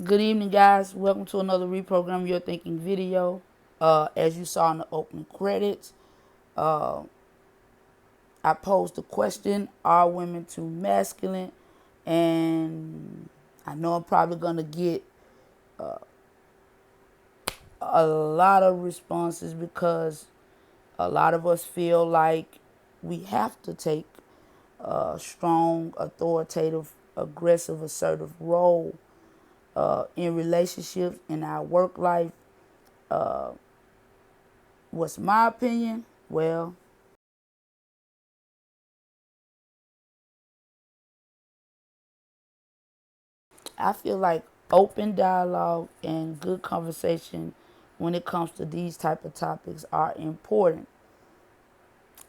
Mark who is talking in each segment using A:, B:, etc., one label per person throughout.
A: Good evening, guys. Welcome to another Reprogram Your Thinking video. As you saw in the opening credits, uh, I posed the question, are women too masculine? And I know I'm probably going to get a lot of responses because a lot of us feel like we have to take a strong, authoritative, aggressive, assertive role in relationships, in our work life. What's my opinion? Well, I feel like open dialogue and good conversation when it comes to these type of topics are important.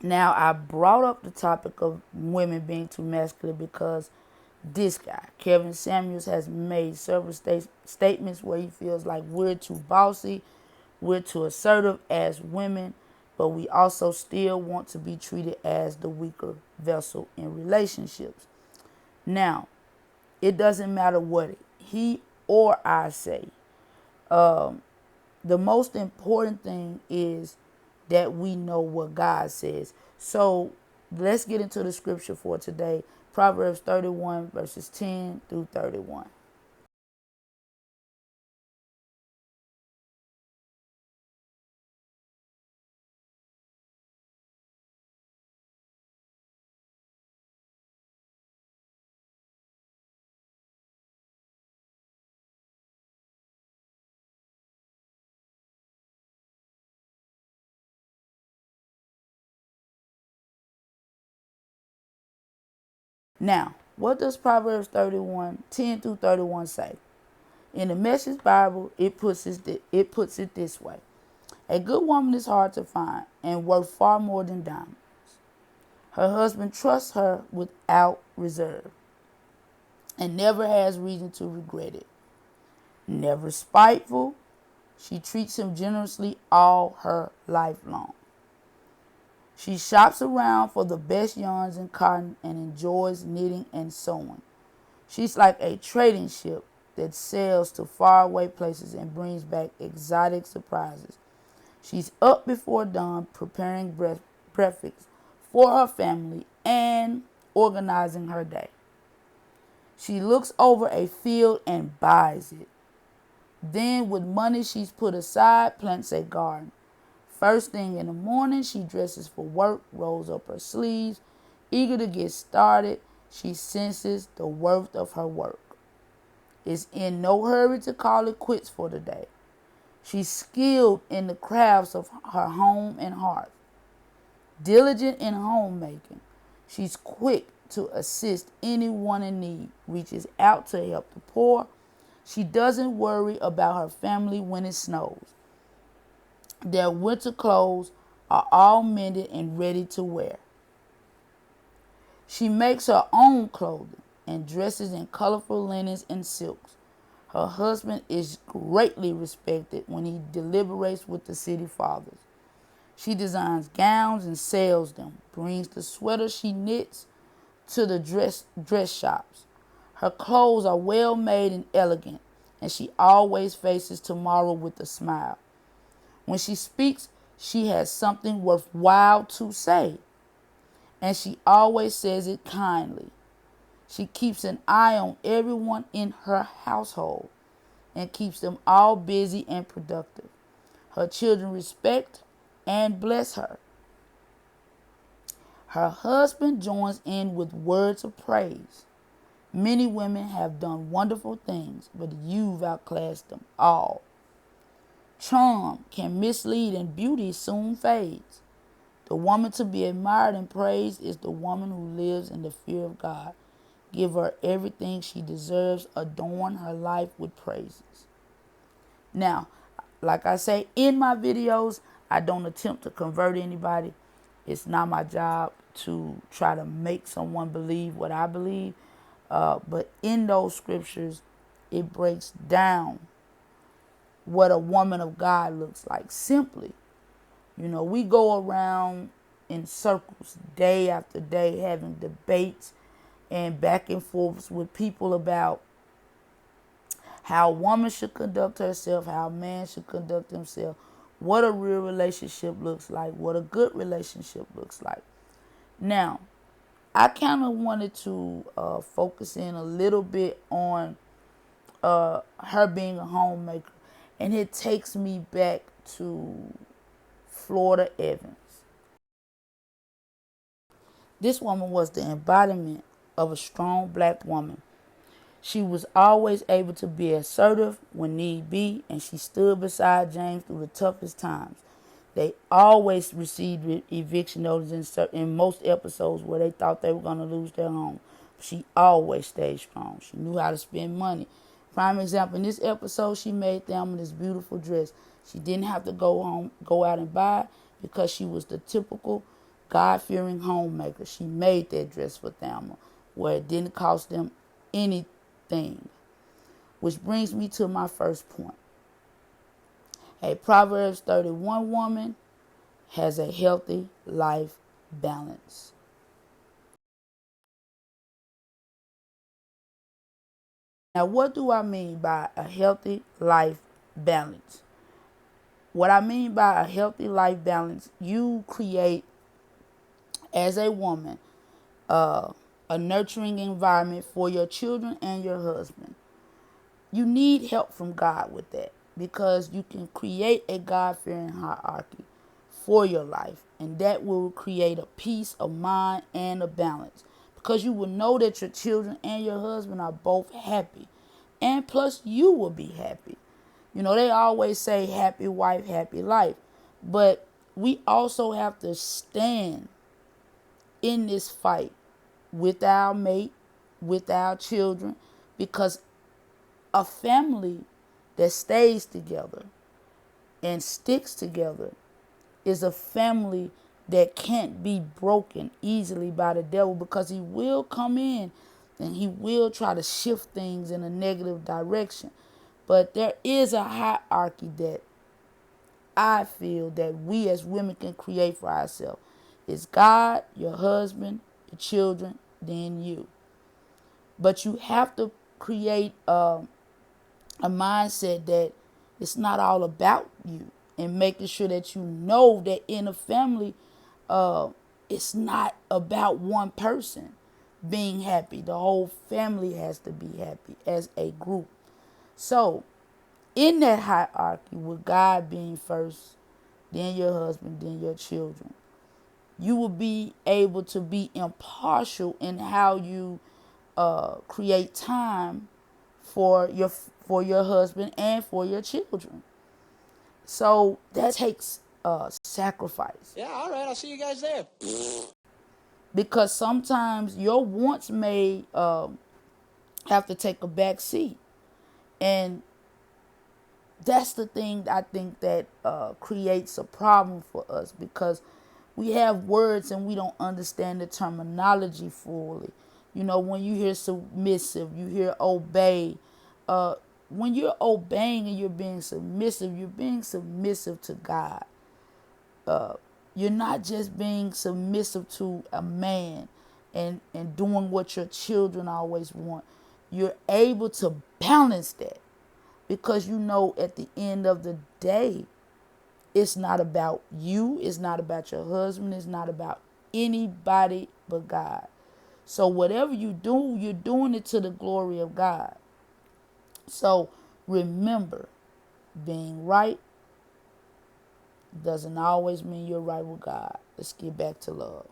A: Now, I brought up the topic of women being too masculine because this guy, Kevin Samuels, has made several statements where he feels like we're too bossy, we're too assertive as women, but we also still want to be treated as the weaker vessel in relationships. Now, it doesn't matter what he or I say. The most important thing is that we know what God says. So let's get into the scripture for today. Proverbs 31 verses 10 through 31. Now, what does Proverbs 31 10 through 31 say? In the Message Bible, it puts it this way. A good woman is hard to find and worth far more than diamonds. Her husband trusts her without reserve and never has reason to regret it. Never spiteful, she treats him generously all her life long. She shops around for the best yarns and cotton and enjoys knitting and sewing. She's like a trading ship that sails to faraway places and brings back exotic surprises. She's up before dawn preparing breakfast for her family and organizing her day. She looks over a field and buys it. Then, with money she's put aside, plants a garden. First thing in the morning, she dresses for work, rolls up her sleeves. Eager to get started, she senses the worth of her work. Is in no hurry to call it quits for the day. She's skilled in the crafts of her home and hearth, diligent in homemaking. She's quick to assist anyone in need, reaches out to help the poor. She doesn't worry about her family when it snows. Their winter clothes are all mended and ready to wear. She makes her own clothing and dresses in colorful linens and silks. Her husband is greatly respected when he deliberates with the city fathers. She designs gowns and sells them, brings the sweaters she knits to the dress shops. Her clothes are well made and elegant, and she always faces tomorrow with a smile. When she speaks, she has something worthwhile to say, and she always says it kindly. She keeps an eye on everyone in her household and keeps them all busy and productive. Her children respect and bless her. Her husband joins in with words of praise. Many women have done wonderful things, but you've outclassed them all. Charm can mislead and beauty soon fades. The woman to be admired and praised is the woman who lives in the fear of God. Give her everything she deserves. Adorn her life with praises. Now, like I say in my videos, I don't attempt to convert anybody. It's not my job to try to make someone believe what I believe. But in those scriptures, it breaks down what a woman of God looks like simply. We go around in circles day after day having debates and back and forths with people about how a woman should conduct herself, how a man should conduct himself, what a real relationship looks like, what a good relationship looks like. Now, I kind of wanted to focus in a little bit on her being a homemaker, and it takes me back to Florida Evans. This woman was the embodiment of a strong black woman. She was always able to be assertive when need be, and she stood beside James through the toughest times. They always received eviction notices in most episodes where they thought they were going to lose their home. She always stayed strong. She knew how to spend money. Prime example, in this episode, she made Thelma this beautiful dress. She didn't have to go out and buy it because she was the typical God-fearing homemaker. She made that dress for Thelma where it didn't cost them anything. Which brings me to my first point. A Proverbs 31 woman has a healthy life balance. Now, what do I mean by a healthy life balance? What I mean by a healthy life balance, you create, as a woman, a nurturing environment for your children and your husband. You need help from God with that because you can create a God-fearing hierarchy for your life, and that will create a peace of mind and a balance because you will know that your children and your husband are both happy, and plus you will be happy. You know, they always say happy wife, happy life, but we also have to stand in this fight with our mate, with our children, because a family that stays together and sticks together is a family that can't be broken easily by the devil, because he will come in and he will try to shift things in a negative direction. But there is a hierarchy that I feel that we as women can create for ourselves. It's God, your husband, your children, then you. But you have to create a mindset that it's not all about you, and making sure that you know that in a family, it's not about one person being happy. The whole family has to be happy as a group. So, in that hierarchy, with God being first, then your husband, then your children, you will be able to be impartial in how you create time for your husband and for your children. So that takes sacrifice.
B: Yeah, all right, I'll see you guys there.
A: Because sometimes your wants may have to take a back seat. And that's the thing I think that creates a problem for us, because we have words and we don't understand the terminology fully. You know, when you hear submissive, you hear obey. When you're obeying and you're being submissive to God. You're not just being submissive to a man and doing what your children always want. You're able to balance that, because you know at the end of the day, it's not about you. It's not about your husband. It's not about anybody but God. So whatever you do, you're doing it to the glory of God. So remember, being right doesn't always mean you're right with God. Let's get back to love.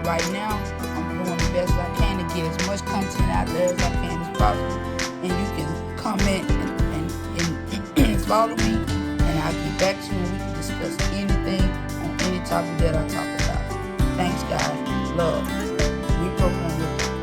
A: Right now, I'm doing the best I can to get as much content out there as I can as possible. And you can comment and follow me, and I'll get back to you and we can discuss anything on any topic that I talk about.